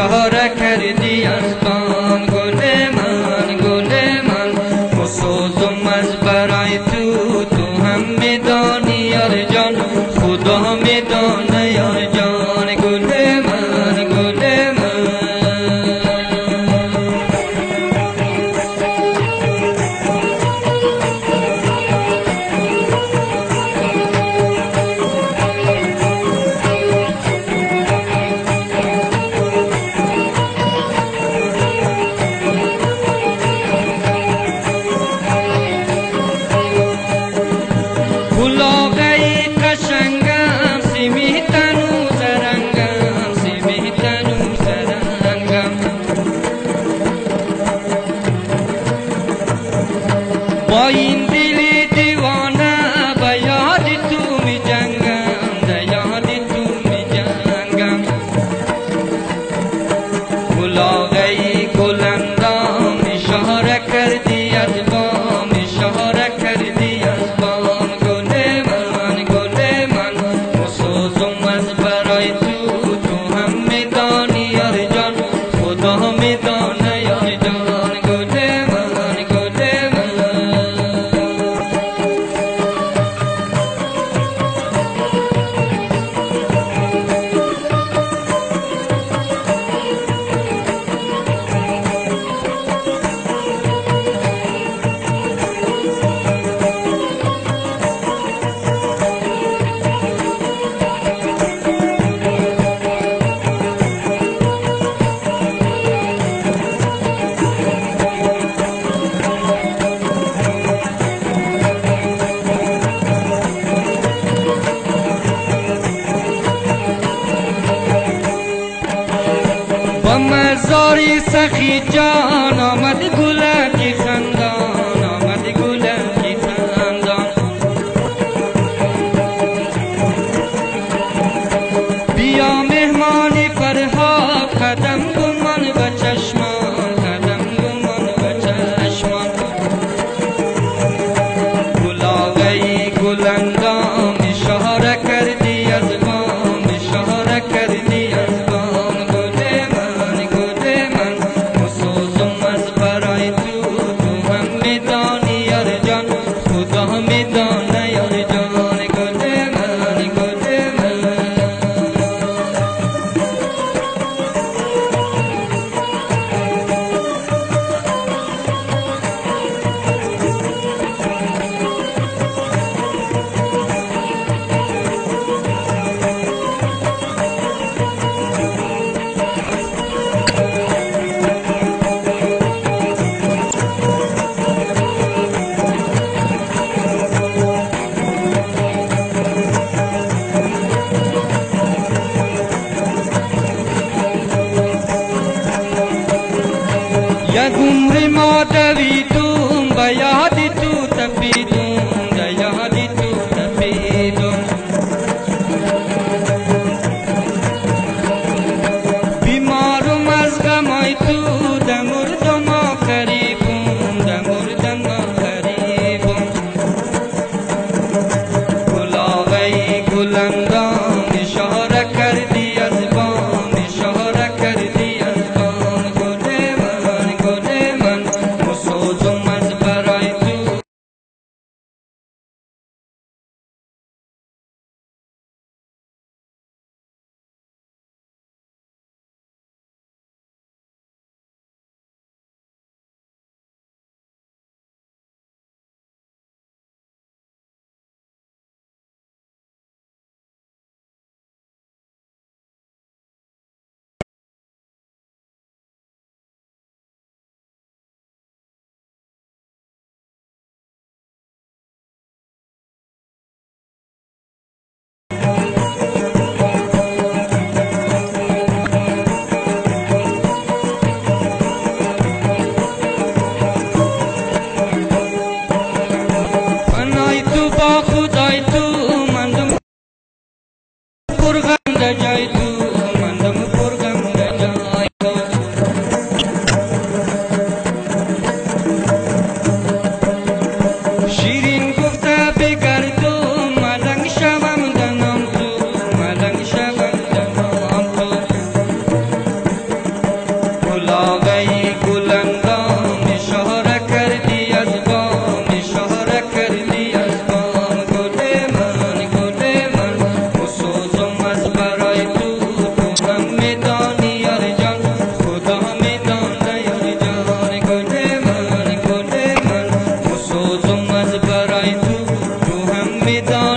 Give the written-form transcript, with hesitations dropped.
اشاره کردی از بان گل من بسوزم از برای تو هم میدانی یار جان خدا میدانه یار جان گل من گلاغی قشنگم سیمی تنو زرنگم با این دل دیوانه به یاد تو می جنگم گلاغی گلندام اشاره کردی از بام کردی از بام بسوزم از برای تو هم میدانی یار جان خدا میدانه یار جان گل من با مزاری سخی جان آمد گلکی خندان بیا مهمانی فرها قدم گمان به چشمان گلاغی گلندام اشاره کردی از بام گل من بسوزم از برای تو میدان